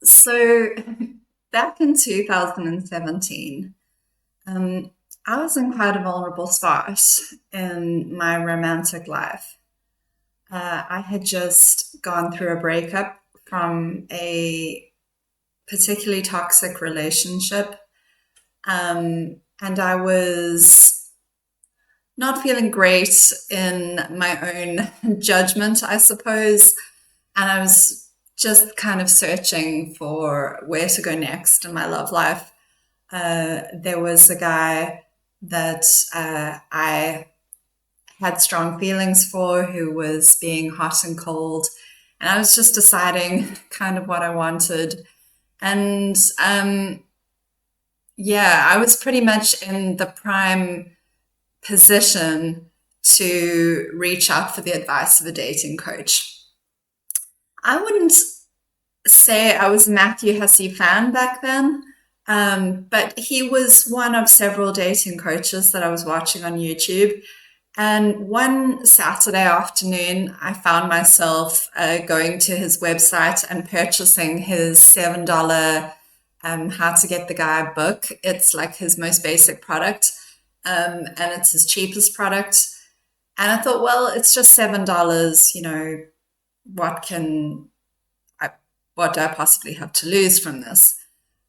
So back in 2017, I was in quite a vulnerable spot in my romantic life. I had just gone through a breakup from a particularly toxic relationship, and I was not feeling great in my own judgment, I suppose. And I was just kind of searching for where to go next in my love life. There was a guy that I had strong feelings for who was being hot and cold. And I was just deciding kind of what I wanted. And yeah, I was pretty much in the prime position to reach out for the advice of a dating coach. I wouldn't say I was a Matthew Hussey fan back then, but he was one of several dating coaches that I was watching on YouTube. And one Saturday afternoon, I found myself going to his website and purchasing his $7 How to Get the Guy book. It's like his most basic product, and it's his cheapest product. And I thought, well, it's just $7. What can what do I possibly have to lose from this?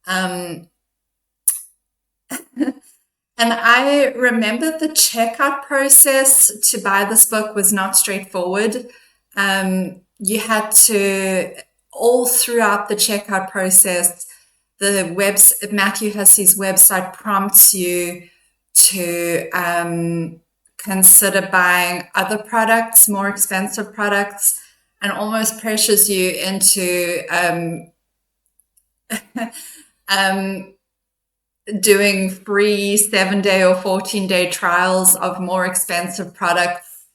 Um, and I remember the checkout process to buy this book was not straightforward. You had to, all throughout the checkout process, Matthew Hussey's website prompts you to consider buying other products, more expensive products, and almost pressures you into um, doing free 7-day or 14-day trials of more expensive products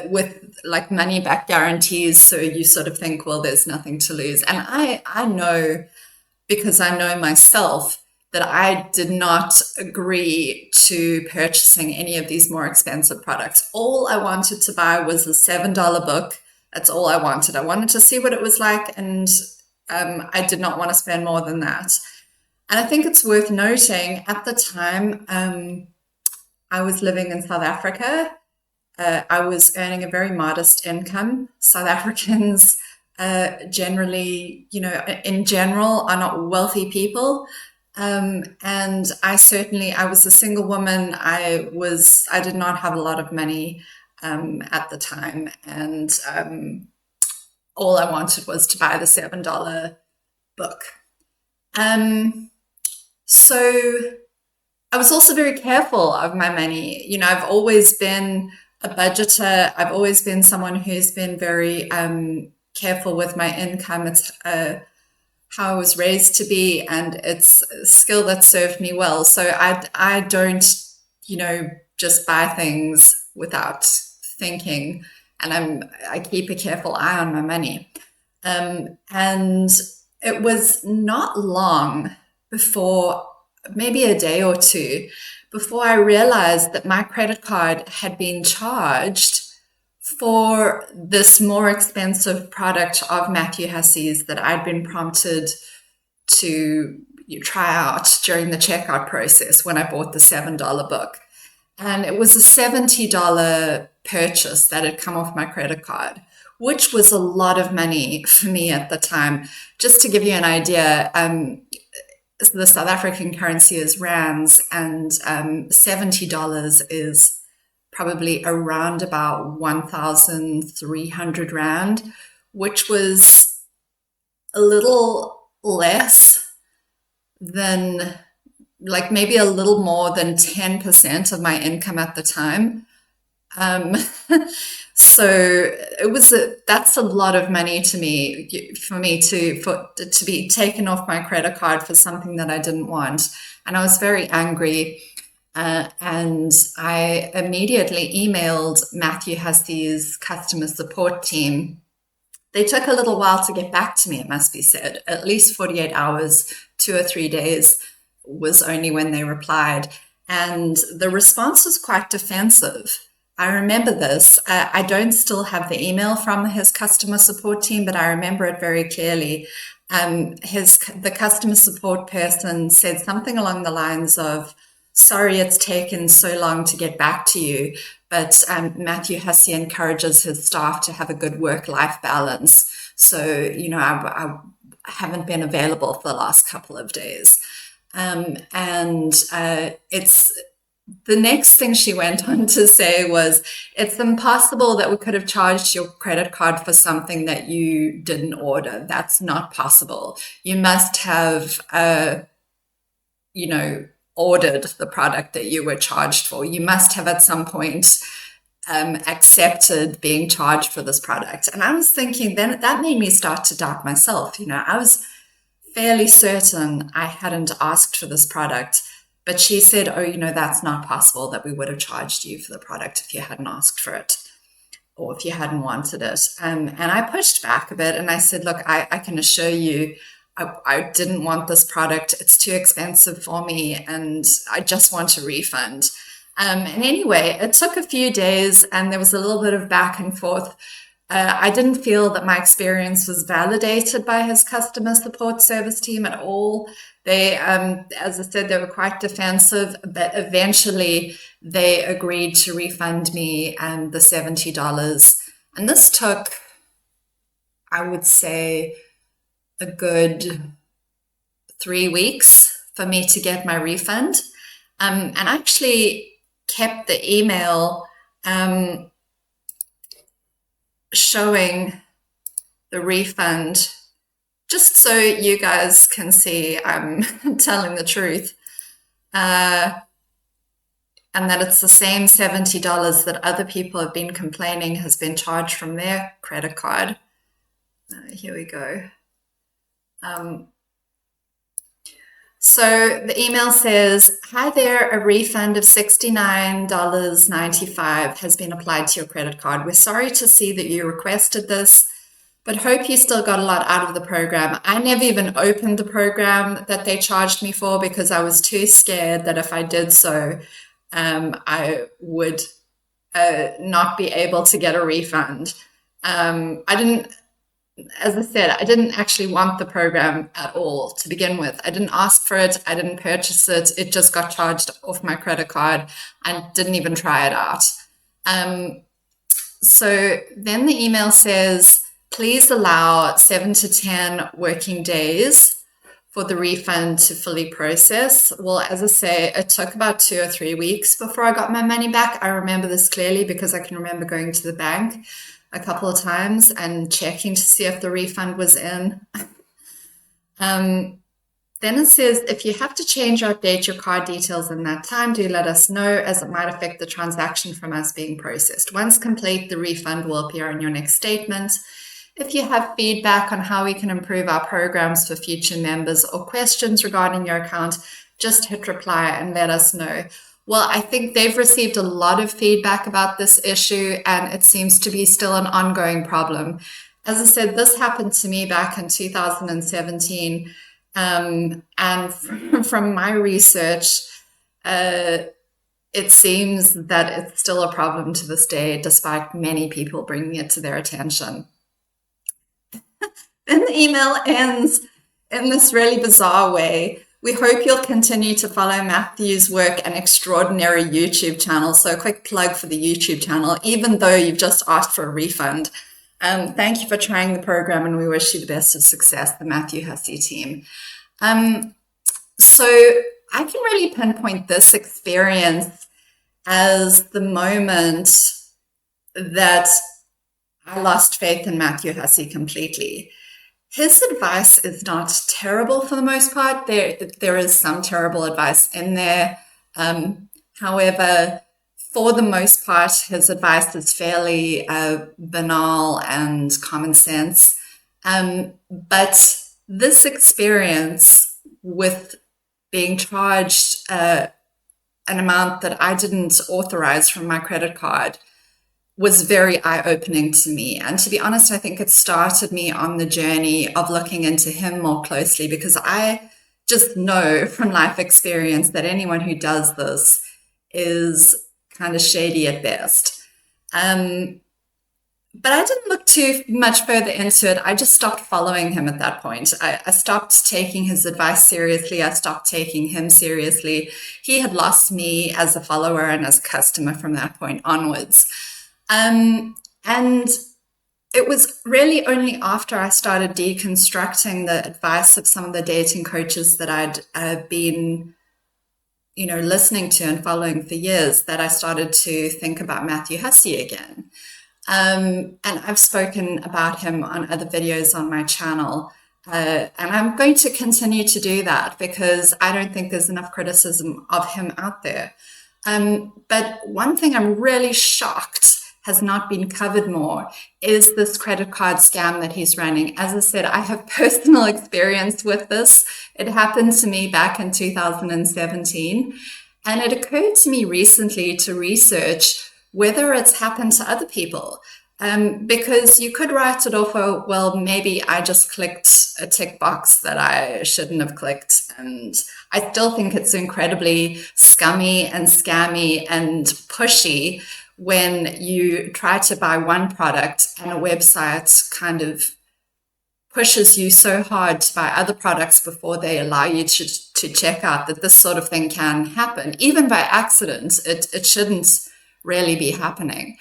with like money back guarantees. So you sort of think, well, there's nothing to lose. And I know, because I know myself, that I did not agree to purchasing any of these more expensive products. All I wanted to buy was a $7 book. That's all I wanted. I wanted to see what it was like, and I did not want to spend more than that. And I think it's worth noting at the time, I was living in South Africa. I was earning a very modest income. South Africans generally, in general, are not wealthy people. And I was a single woman. I did not have a lot of money at the time. And all I wanted was to buy the $7 book. So I was also very careful of my money. I've always been a budgeter. I've always been someone who's been very careful with my income. It's how I was raised to be, and it's a skill that served me well. So I don't, just buy things without thinking, and I keep a careful eye on my money. And it was not long before, maybe a day or two, before I realized that my credit card had been charged for this more expensive product of Matthew Hussey's that I'd been prompted to try out during the checkout process when I bought the $7 book. And it was a $70 purchase that had come off my credit card, which was a lot of money for me at the time. Just to give you an idea, the South African currency is rands, and $70 is probably around about 1,300 Rand, which was a little less than, like, maybe a little more than 10% of my income at the time. Um, so that's a lot of money to me, for me to be taken off my credit card for something that I didn't want. And I was very angry. And I immediately emailed Matthew Hussey's customer support team. They took a little while to get back to me, it must be said. At least 48 hours, 2 or 3 days was only when they replied. And the response was quite defensive. I remember this. I don't still have the email from his customer support team, but I remember it very clearly. The customer support person said something along the lines of, "Sorry, it's taken so long to get back to you, but Matthew Hussey encourages his staff to have a good work-life balance. So, I haven't been available for the last couple of days." It's the next thing she went on to say was, "It's impossible that we could have charged your credit card for something that you didn't order. That's not possible. You must have, ordered the product that you were charged for. You must have at some point accepted being charged for this product." And I was thinking, then that made me start to doubt myself. I was fairly certain I hadn't asked for this product, but she said, "Oh, that's not possible, that we would have charged you for the product if you hadn't asked for it or if you hadn't wanted it." And I pushed back a bit and I said, "Look, I can assure you, I didn't want this product. It's too expensive for me and I just want a refund." And anyway, it took a few days and there was a little bit of back and forth. I didn't feel that my experience was validated by his customer support service team at all. They, as I said, they were quite defensive, but eventually they agreed to refund me the $70. And this took, I would say, a good 3 weeks for me to get my refund. And I actually kept the email showing the refund just so you guys can see I'm telling the truth. And that it's the same $70 that other people have been complaining has been charged from their credit card. Here we go. So the email says, "Hi there, a refund of $69.95 has been applied to your credit card. We're sorry to see that you requested this, but hope you still got a lot out of the program." I never even opened the program that they charged me for because I was too scared that if I did so, I would not be able to get a refund. As I said, I didn't actually want the program at all to begin with. I didn't ask for it. I didn't purchase it. It just got charged off my credit card. I didn't even try it out. So then the email says, "Please allow 7 to 10 working days for the refund to fully process." Well, as I say, it took about 2 or 3 weeks before I got my money back. I remember this clearly because I can remember going to the bank a couple of times and checking to see if the refund was in. Then it says, "If you have to change or update your card details in that time, do let us know, as it might affect the transaction from us being processed. Once complete, the refund will appear on your next statement. If you have feedback on how we can improve our programs for future members or questions regarding your account, just hit reply and let us know." Well, I think they've received a lot of feedback about this issue and it seems to be still an ongoing problem. As I said, this happened to me back in 2017. And from my research, it seems that it's still a problem to this day, despite many people bringing it to their attention. Then the email ends in this really bizarre way. "We hope you'll continue to follow Matthew's work and extraordinary YouTube channel." So a quick plug for the YouTube channel, even though you've just asked for a refund. "Thank you for trying the program and we wish you the best of success, the Matthew Hussey team." So I can really pinpoint this experience as the moment that I lost faith in Matthew Hussey completely. His advice is not terrible for the most part. There is some terrible advice in there. However, for the most part, his advice is fairly banal and common sense. But this experience with being charged an amount that I didn't authorize from my credit card was very eye-opening to me. And to be honest, I think it started me on the journey of looking into him more closely, because I just know from life experience that anyone who does this is kind of shady at best. But I didn't look too much further into it. I just stopped following him at that point. I stopped taking his advice seriously. I stopped taking him seriously. He had lost me as a follower and as a customer from that point onwards. And it was really only after I started deconstructing the advice of some of the dating coaches that I'd been, listening to and following for years that I started to think about Matthew Hussey again. And I've spoken about him on other videos on my channel. And I'm going to continue to do that because I don't think there's enough criticism of him out there. But one thing I'm really shocked has not been covered more is this credit card scam that he's running. As I said, I have personal experience with this. It happened to me back in 2017. And it occurred to me recently to research whether it's happened to other people. Because you could write it off, well, maybe I just clicked a tick box that I shouldn't have clicked. And I still think it's incredibly scummy and scammy and pushy when you try to buy one product and a website kind of pushes you so hard to buy other products before they allow you to check out that this sort of thing can happen. Even by accident, it shouldn't really be happening.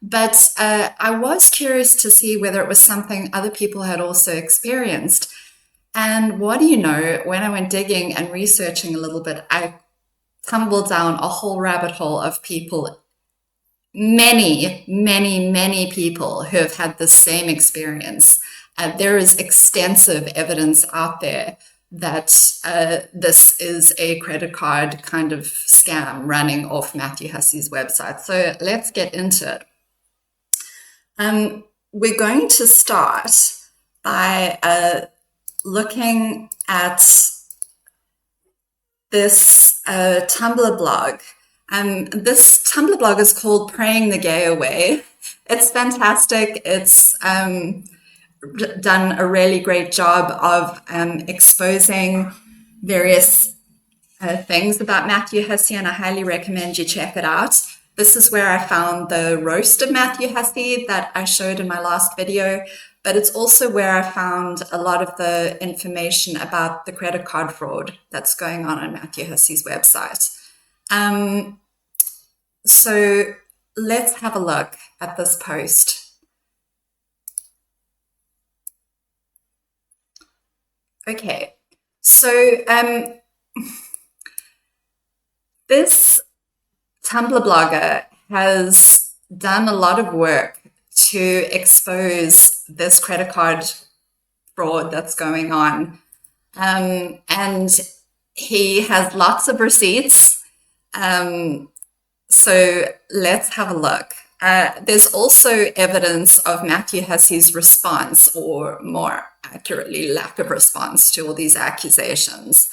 But I was curious to see whether it was something other people had also experienced. And what do you know, when I went digging and researching a little bit, I tumbled down a whole rabbit hole of people, many, many, many people who have had the same experience. There is extensive evidence out there that this is a credit card kind of scam running off Matthew Hussey's website. So let's get into it. We're going to start by looking at this Tumblr blog. This Tumblr blog is called Praying the Gay Away. It's fantastic. It's done a really great job of exposing various things about Matthew Hussey, and I highly recommend you check it out. This is where I found the roast of Matthew Hussey that I showed in my last video, but it's also where I found a lot of the information about the credit card fraud that's going on Matthew Hussey's website. So let's have a look at this post. Okay, so this Tumblr blogger has done a lot of work to expose this credit card fraud that's going on. And he has lots of receipts. So let's have a look. There's also evidence of Matthew Hussey's response, or more accurately, lack of response to all these accusations.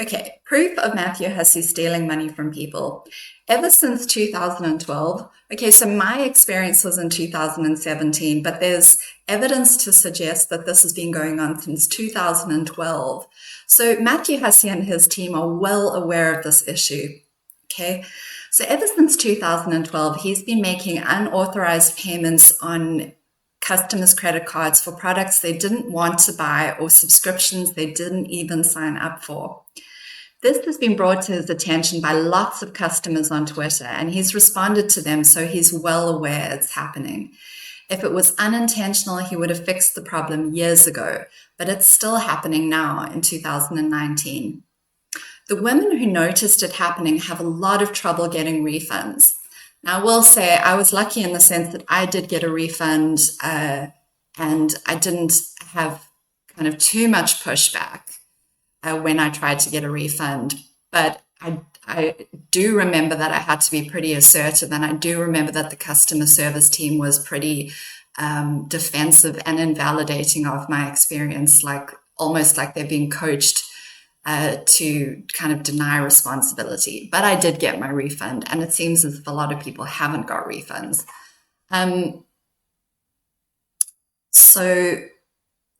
Okay, proof of Matthew Hussey stealing money from people. Ever since 2012, okay, so my experience was in 2017, but there's evidence to suggest that this has been going on since 2012. So Matthew Hussey and his team are well aware of this issue, okay? So ever since 2012, he's been making unauthorized payments on customers' credit cards for products they didn't want to buy or subscriptions they didn't even sign up for. This has been brought to his attention by lots of customers on Twitter, and he's responded to them, so he's well aware it's happening. If it was unintentional, he would have fixed the problem years ago, but it's still happening now in 2019. The women who noticed it happening have a lot of trouble getting refunds. Now, I will say I was lucky in the sense that I did get a refund and I didn't have kind of too much pushback when I tried to get a refund. But I do remember that I had to be pretty assertive, and I do remember that the customer service team was pretty defensive and invalidating of my experience, like almost like they're being coached to kind of deny responsibility. But I did get my refund, and it seems as if a lot of people haven't got refunds. So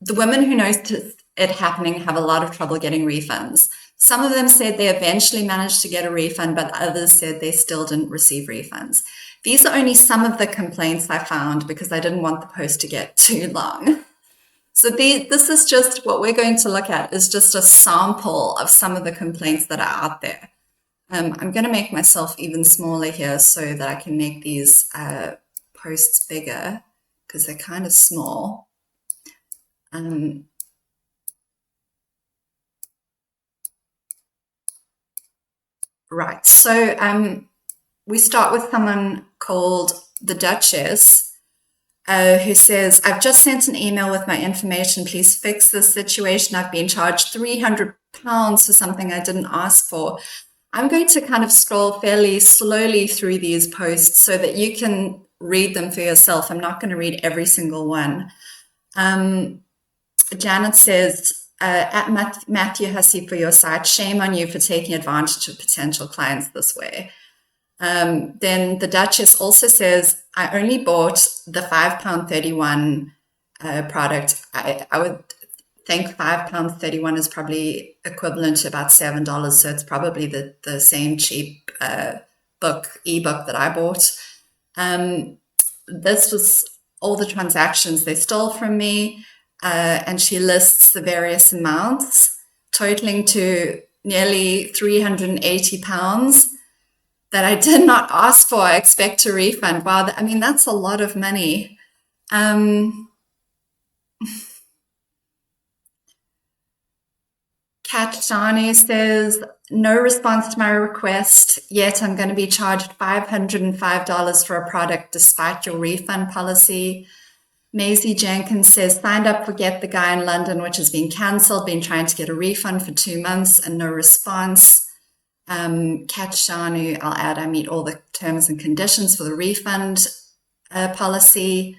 the women who noticed it happening have a lot of trouble getting refunds. Some of them said they eventually managed to get a refund, but others said they still didn't receive refunds. These are only some of the complaints I found because I didn't want the post to get too long. So this is just what we're going to look at is just a sample of some of the complaints that are out there. I'm going to make myself even smaller here so that I can make these posts bigger because they're kind of small. Right, so we start with someone called the Duchess, who says, I've just sent an email with my information. Please fix this situation. I've been charged £300 for something I didn't ask for. I'm going to kind of scroll fairly slowly through these posts so that you can read them for yourself. I'm not going to read every single one. Janet says, at Matthew Hussey for your site, shame on you for taking advantage of potential clients this way. Then the Duchess also says, I only bought the £5.31 product. I would think £5.31 is probably equivalent to about $7. So it's probably the same cheap ebook that I bought. This was all the transactions they stole from me. And she lists the various amounts totaling to nearly £380 that I did not ask for. I expect a refund. Wow, I mean, that's a lot of money. Kat Shani says, no response to my request, yet I'm going to be charged $505 for a product despite your refund policy. Maisie Jenkins says, signed up for Get the Guy in London, which has been cancelled, been trying to get a refund for 2 months and no response. Kat Shanu, I'll add, I meet all the terms and conditions for the refund policy.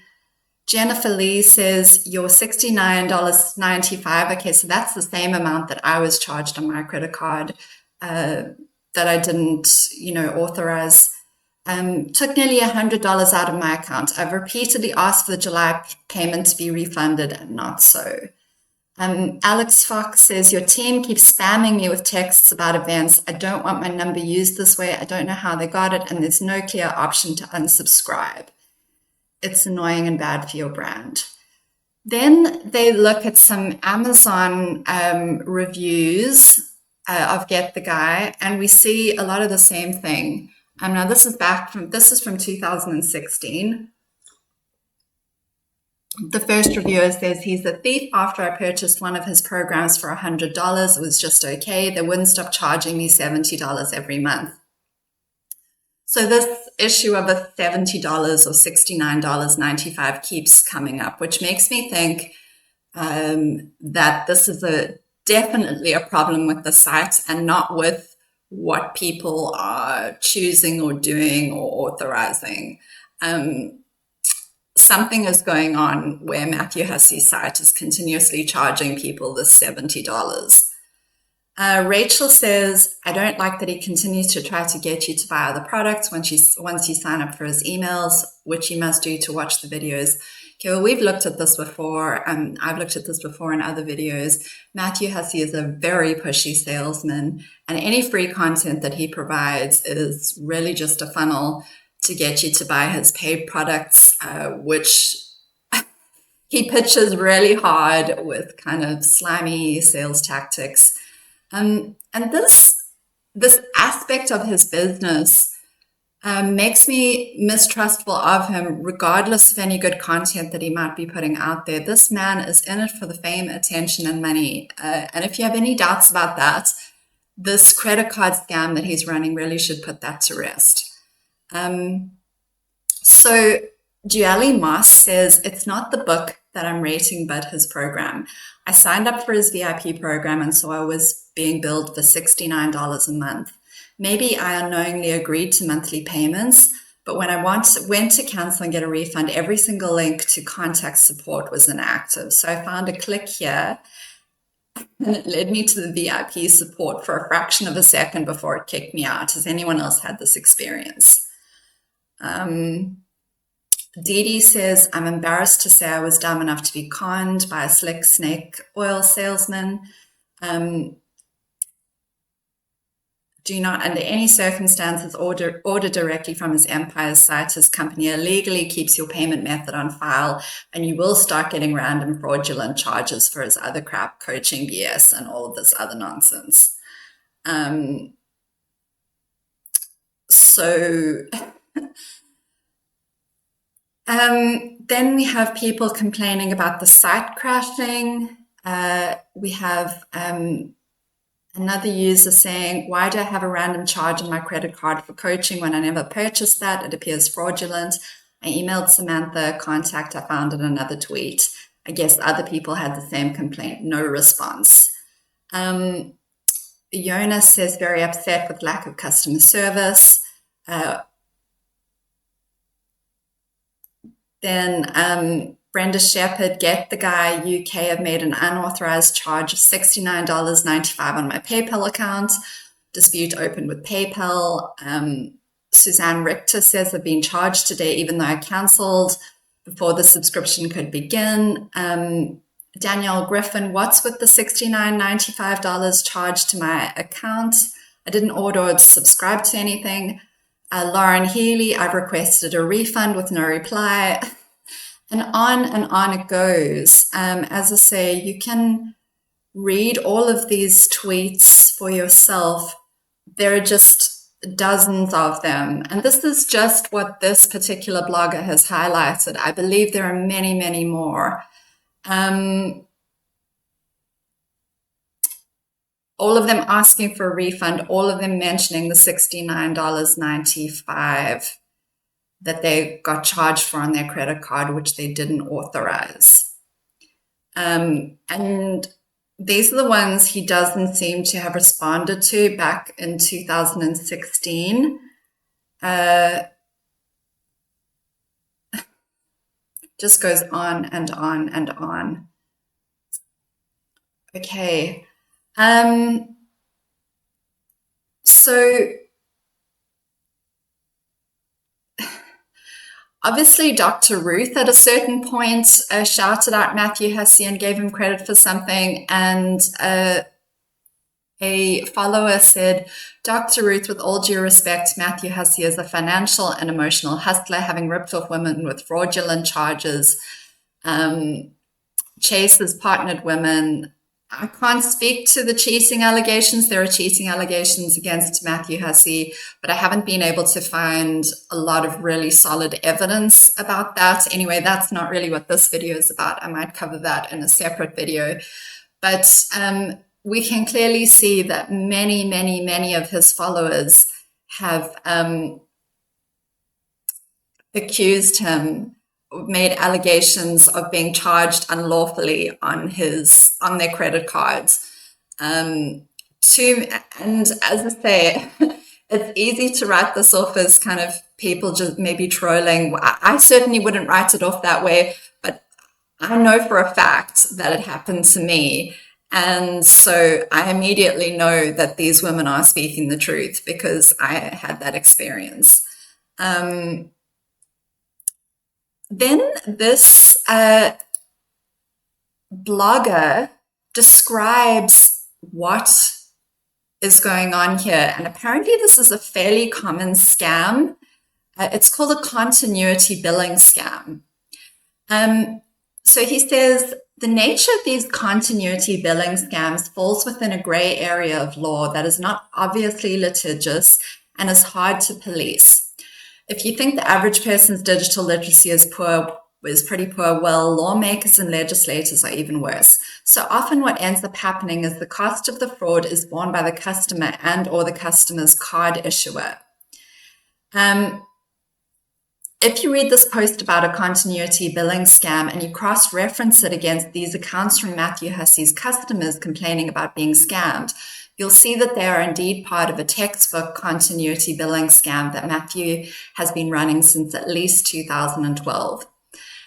Jennifer Lee says, your $69.95. Okay, so that's the same amount that I was charged on my credit card that I didn't, authorize. Took nearly $100 out of my account. I've repeatedly asked for the July payment to be refunded and not so. Alex Fox says, your team keeps spamming me with texts about events. I don't want my number used this way. I don't know how they got it, and there's no clear option to unsubscribe. It's annoying and bad for your brand. Then they look at some Amazon reviews of Get the Guy, and we see a lot of the same thing. Now this is from 2016. The first reviewer says he's a thief after I purchased one of his programs for $100. It was just okay. They wouldn't stop charging me $70 every month. So this issue of a $70 or $69.95 keeps coming up, which makes me think that this is definitely a problem with the site and not with what people are choosing or doing or authorizing. Something is going on where Matthew Hussey's site is continuously charging people this $70. Rachel says, I don't like that he continues to try to get you to buy other products once you sign up for his emails, which you must do to watch the videos. Okay, well, we've looked at this before. I've looked at this before in other videos. Matthew Hussey is a very pushy salesman, and any free content that he provides is really just a funnel to get you to buy his paid products, which he pitches really hard with kind of slimy sales tactics. And this aspect of his business makes me mistrustful of him, regardless of any good content that he might be putting out there. This man is in it for the fame, attention, and money. And if you have any doubts about that, this credit card scam that he's running really should put that to rest. So Gialli Moss says, it's not the book that I'm rating, but his program. I signed up for his VIP program, and so I was being billed for $69 a month. Maybe I unknowingly agreed to monthly payments, but when I went to cancel and get a refund, every single link to contact support was inactive. So I found a click here, and it led me to the VIP support for a fraction of a second before it kicked me out. Has anyone else had this experience? Dee Dee says, I'm embarrassed to say I was dumb enough to be conned by a slick snake oil salesman. Do not, under any circumstances, order directly from his Empire site. His company illegally keeps your payment method on file, and you will start getting random fraudulent charges for his other crap, coaching BS, and all of this other nonsense. Then we have people complaining about the site crashing. We have another user saying, why do I have a random charge on my credit card for coaching when I never purchased that? It appears fraudulent. I emailed Samantha, contact I found in another tweet. I guess other people had the same complaint, no response. Jonas says, very upset with lack of customer service. Then Brenda Shepherd, get the guy, UK, have made an unauthorized charge of $69.95 on my PayPal account. Dispute opened with PayPal. Suzanne Richter says I've been charged today even though I cancelled before the subscription could begin. Danielle Griffin, what's with the $69.95 charge to my account? I didn't order or subscribe to anything. Lauren Healy, I've requested a refund with no reply. And on it goes. As I say, you can read all of these tweets for yourself. There are just dozens of them. And this is just what this particular blogger has highlighted. I believe there are many, many more. All of them asking for a refund, all of them mentioning the $69.95 that they got charged for on their credit card, which they didn't authorize. And these are the ones he doesn't seem to have responded to back in 2016. Just goes on and on and on. Okay. So obviously Dr. Ruth at a certain point shouted out Matthew Hussey and gave him credit for something, and a follower said, Dr. Ruth, with all due respect, Matthew Hussey is a financial and emotional hustler, having ripped off women with fraudulent charges. Chase has partnered women. I can't speak to the cheating allegations. There are cheating allegations against Matthew Hussey, but I haven't been able to find a lot of really solid evidence about that. Anyway, that's not really what this video is about. I might cover that in a separate video. But we can clearly see that many, many, many of his followers have accused him, made allegations of being charged unlawfully on their credit cards. And as I say, it's easy to write this off as kind of people just maybe trolling. I certainly wouldn't write it off that way, but I know for a fact that it happened to me. And so I immediately know that these women are speaking the truth because I had that experience. Then this blogger describes what is going on here. And apparently this is a fairly common scam. It's called a continuity billing scam. So he says, the nature of these continuity billing scams falls within a gray area of law that is not obviously litigious and is hard to police. If you think the average person's digital literacy is pretty poor, well, lawmakers and legislators are even worse. So often what ends up happening is the cost of the fraud is borne by the customer and or the customer's card issuer. If you read this post about a continuity billing scam and you cross-reference it against these accounts from Matthew Hussey's customers complaining about being scammed, you'll see that they are indeed part of a textbook continuity billing scam that Matthew has been running since at least 2012.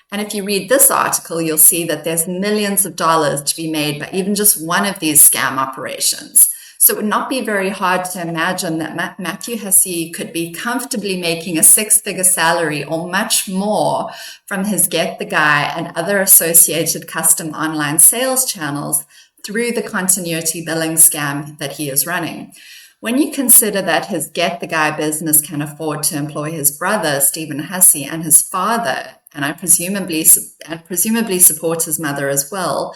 And if you read this article, you'll see that there's millions of dollars to be made by even just one of these scam operations. So it would not be very hard to imagine that Matthew Hussey could be comfortably making a six-figure salary or much more from his Get the Guy and other associated custom online sales channels through the continuity billing scam that he is running. When you consider that his Get the Guy business can afford to employ his brother, Stephen Hussey, and his father, and presumably support his mother as well,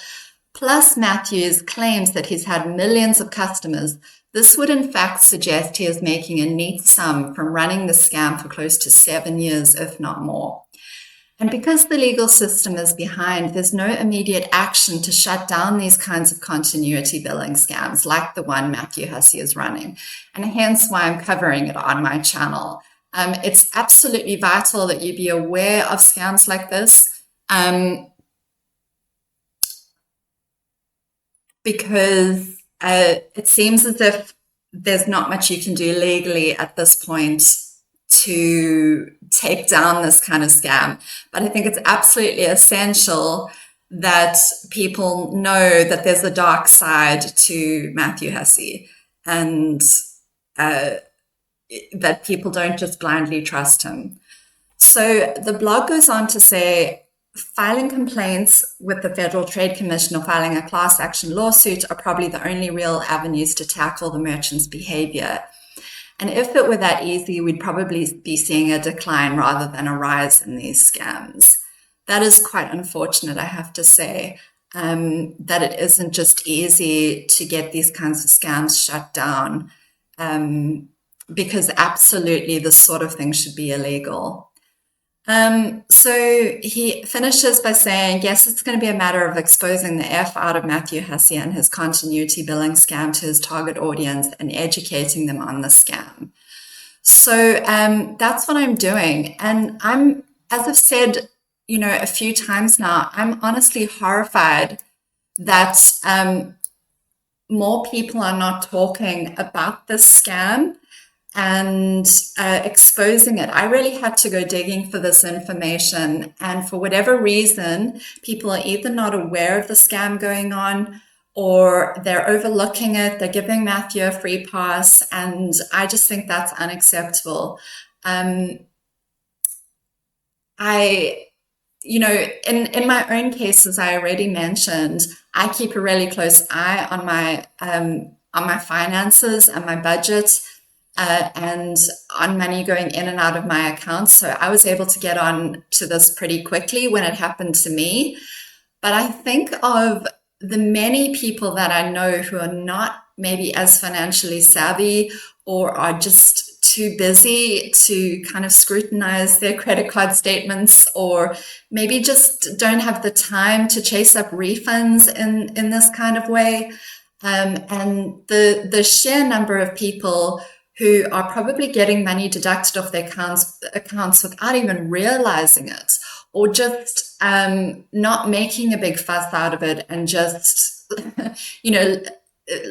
plus Matthew's claims that he's had millions of customers, this would in fact suggest he is making a neat sum from running the scam for close to 7 years, if not more. And because the legal system is behind, there's no immediate action to shut down these kinds of continuity billing scams like the one Matthew Hussey is running, and hence why I'm covering it on my channel. It's absolutely vital that you be aware of scams like this, because it seems as if there's not much you can do legally at this point to take down this kind of scam. But I think it's absolutely essential that people know that there's a dark side to Matthew Hussey, and that people don't just blindly trust him. So the blog goes on to say, filing complaints with the Federal Trade Commission or filing a class action lawsuit are probably the only real avenues to tackle the merchant's behavior. And if it were that easy, we'd probably be seeing a decline rather than a rise in these scams. That is quite unfortunate, I have to say, that it isn't just easy to get these kinds of scams shut down, because absolutely this sort of thing should be illegal. So he finishes by saying, yes, it's going to be a matter of exposing the F out of Matthew Hussey and his continuity billing scam to his target audience and educating them on the scam. So that's what I'm doing. And I'm, as I've said, a few times now, I'm honestly horrified that more people are not talking about this scam and exposing it. I really had to go digging for this information, and for whatever reason, people are either not aware of the scam going on, or they're overlooking it. They're giving Matthew a free pass, and I just think that's unacceptable. In my own cases, I already mentioned, I keep a really close eye on my finances and my budget. And on money going in and out of my accounts. So I was able to get on to this pretty quickly when it happened to me. But I think of the many people that I know who are not maybe as financially savvy, or are just too busy to kind of scrutinize their credit card statements, or maybe just don't have the time to chase up refunds in this kind of way. And the sheer number of people who are probably getting money deducted off their accounts without even realizing it, or just not making a big fuss out of it and just,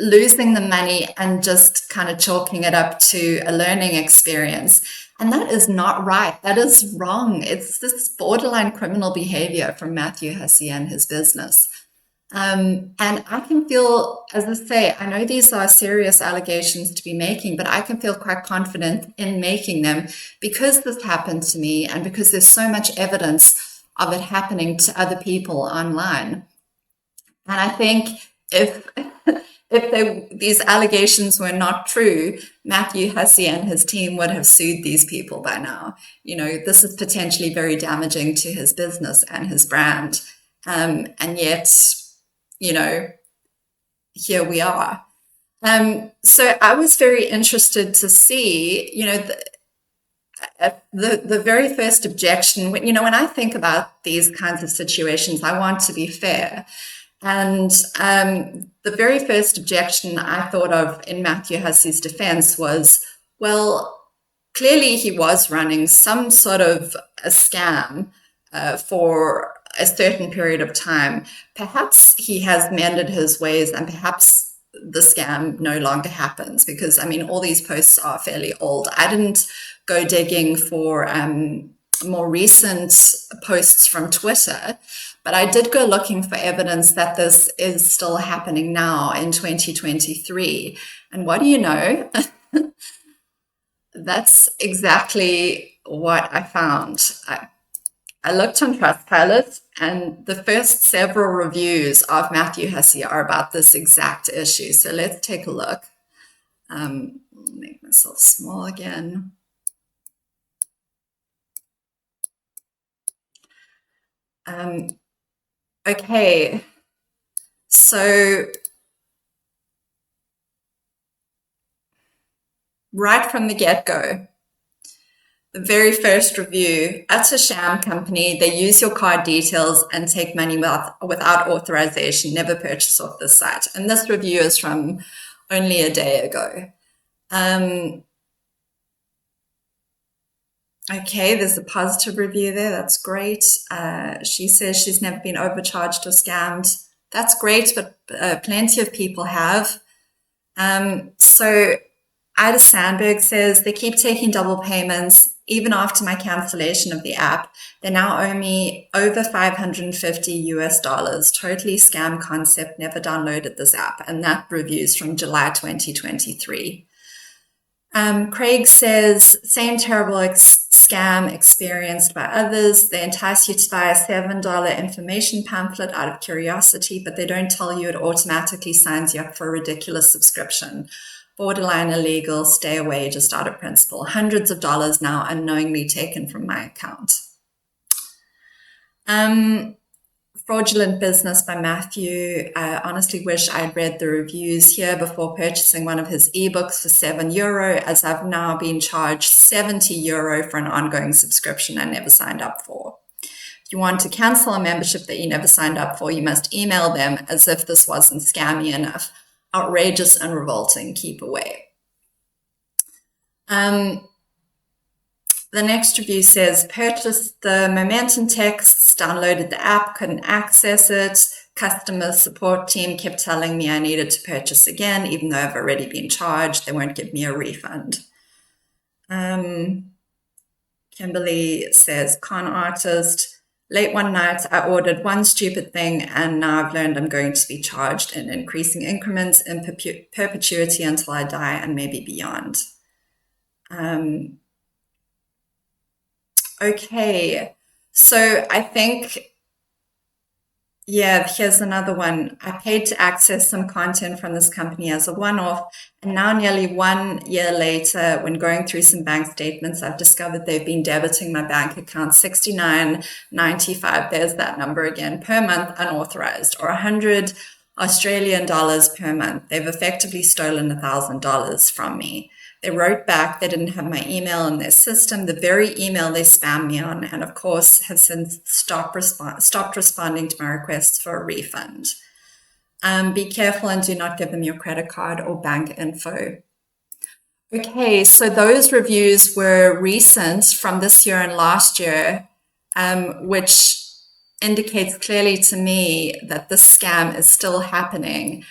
losing the money and just kind of chalking it up to a learning experience. And that is not right. That is wrong. It's this borderline criminal behavior from Matthew Hussey and his business. And I can feel, as I say, I know these are serious allegations to be making, but I can feel quite confident in making them because this happened to me and because there's so much evidence of it happening to other people online. And I think if these allegations were not true, Matthew Hussey and his team would have sued these people by now. This is potentially very damaging to his business and his brand. And yet, here we are. So I was very interested to see, the very first objection. When I think about these kinds of situations, I want to be fair. And the very first objection I thought of in Matthew Hussey's defense was, well, clearly he was running some sort of a scam for a certain period of time. Perhaps he has mended his ways and perhaps the scam no longer happens, because all these posts are fairly old. I didn't go digging for more recent posts from Twitter, but I did go looking for evidence that this is still happening now in 2023. And what do you know? That's exactly what I found. I looked on Trustpilot, and the first several reviews of Matthew Hussey are about this exact issue. So let's take a look. Make myself small again. Okay, so right from the get-go, the very first review, utter sham company. They use your card details and take money without authorization, never purchase off the site. And this review is from only a day ago. Okay, there's a positive review there. That's great. She says she's never been overcharged or scammed. That's great, but plenty of people have. So Ida Sandberg says they keep taking double payments. Even after my cancellation of the app, they now owe me over $550. Totally scam concept. Never downloaded this app. And that review's from July 2023. Craig says, same terrible scam experienced by others. They entice you to buy a $7 information pamphlet out of curiosity, but they don't tell you it automatically signs you up for a ridiculous subscription. Borderline illegal, stay away just out of principle. Hundreds of dollars now unknowingly taken from my account. Fraudulent Business by Matthew. I honestly wish I'd read the reviews here before purchasing one of his ebooks for €7, as I've now been charged €70 for an ongoing subscription I never signed up for. If you want to cancel a membership that you never signed up for, you must email them as if this wasn't scammy enough. Outrageous and revolting. Keep away. The next review says, purchased the Momentum texts, downloaded the app, couldn't access it. Customer support team kept telling me I needed to purchase again, even though I've already been charged. They won't give me a refund. Kimberly says, con artist. Late one night, I ordered one stupid thing, and now I've learned I'm going to be charged in increasing increments in perpetuity until I die and maybe beyond. Okay, so I think, yeah, here's another one. I paid to access some content from this company as a one-off, and now nearly 1 year later, when going through some bank statements, I've discovered they've been debiting my bank account $69.95, there's that number again, per month unauthorized, or 100 Australian dollars per month. They've effectively stolen $1,000 from me. They wrote back, they didn't have my email in their system, the very email they spammed me on, and of course have since stopped responding to my requests for a refund. Be careful and do not give them your credit card or bank info. Okay, so those reviews were recent from this year and last year, which indicates clearly to me that this scam is still happening.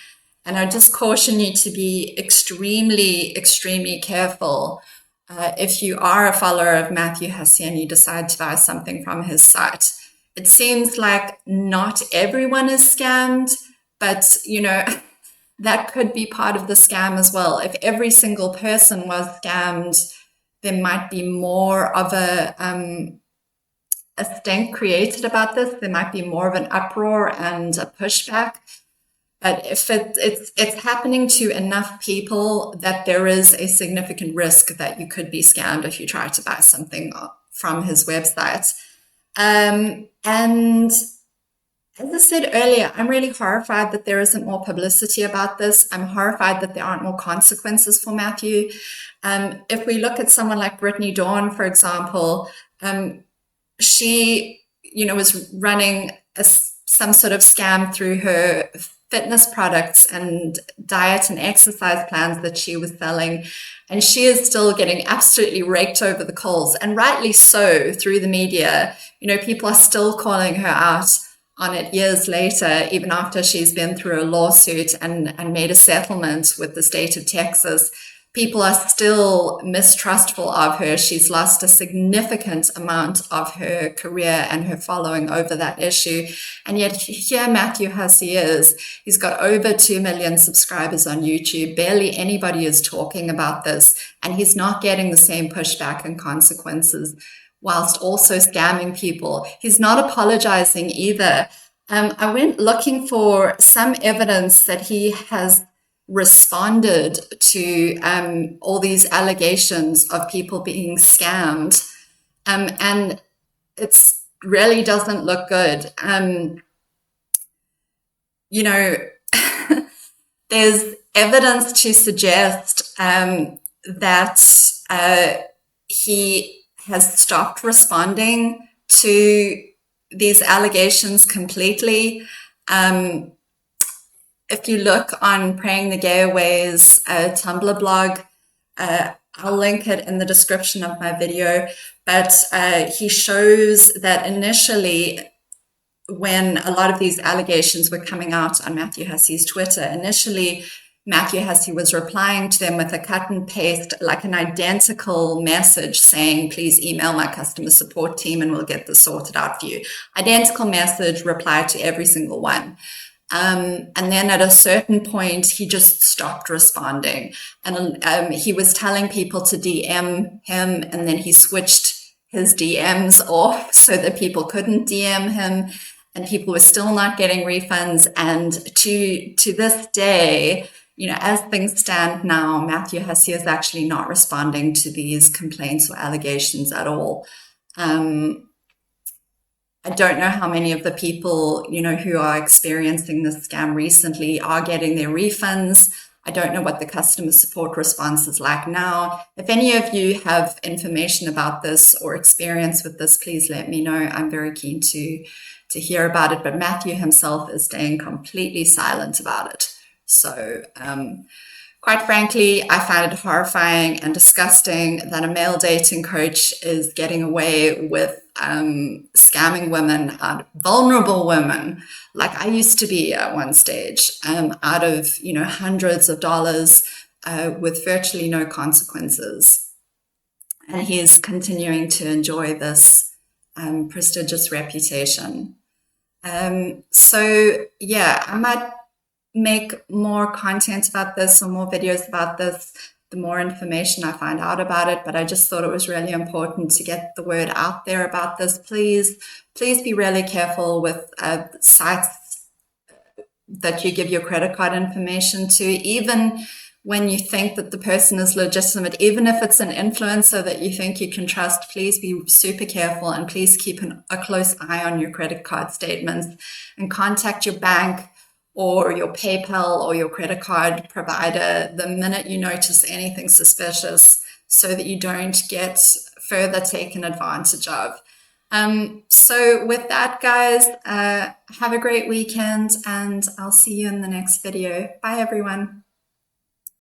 And I just caution you to be extremely, extremely careful if you are a follower of Matthew Hussey and you decide to buy something from his site. It seems like not everyone is scammed, but, you know, that could be part of the scam as well. If every single person was scammed, there might be more of a stink created about this. There might be more of an uproar and a pushback. But if it's happening to enough people that there is a significant risk that you could be scammed if you try to buy something from his website. And as I said earlier, I'm really horrified that there isn't more publicity about this. I'm horrified that there aren't more consequences for Matthew. If we look at someone like Brittany Dawn, for example, she, was running some sort of scam through her fitness products and diet and exercise plans that she was selling. And she is still getting absolutely raked over the coals, and rightly so, through the media. People are still calling her out on it years later, even after she's been through a lawsuit and made a settlement with the state of Texas. people are still mistrustful of her. She's lost a significant amount of her career and her following over that issue. And yet here Matthew Hussey is. He's got over 2 million subscribers on YouTube. Barely anybody is talking about this. And he's not getting the same pushback and consequences whilst also scamming people. He's not apologizing either. I went looking for some evidence that he has responded to all these allegations of people being scammed, and it's really doesn't look good. You know, there's evidence to suggest that he has stopped responding to these allegations completely. If you look on Praying the Gay Away's Tumblr blog, I'll link it in the description of my video, but he shows that initially, when a lot of these allegations were coming out on Matthew Hussey's Twitter, initially Matthew Hussey was replying to them with a cut and paste, like an identical message saying, please email my customer support team and we'll get this sorted out for you. Identical message, reply to every single one. And then at a certain point, he just stopped responding. And he was telling people to DM him, and then he switched his DMs off so that people couldn't DM him, and people were still not getting refunds. And to this day, you know, as things stand now, Matthew Hussey is actually not responding to these complaints or allegations at all. I don't know how many of the people, you know, who are experiencing this scam recently are getting their refunds. I don't know what the customer support response is like now. If any of you have information about this or experience with this, please let me know. I'm very keen to hear about it. But Matthew himself is staying completely silent about it. So, quite frankly, I find it horrifying and disgusting that a male dating coach is getting away with scamming women, vulnerable women, like I used to be at one stage, out of, you know, hundreds of dollars with virtually no consequences. And he is continuing to enjoy this prestigious reputation. So, yeah, I might make more content about this or more videos about this the more information I find out about it, but I just thought it was really important to get the word out there about this. Please be really careful with sites that you give your credit card information to, even when you think that the person is legitimate, even if it's an influencer that you think you can trust. Please be super careful, and please keep a close eye on your credit card statements, and contact your bank or your PayPal or your credit card provider the minute you notice anything suspicious, so that you don't get further taken advantage of. So with that, guys, have a great weekend, and I'll see you in the next video. Bye, everyone.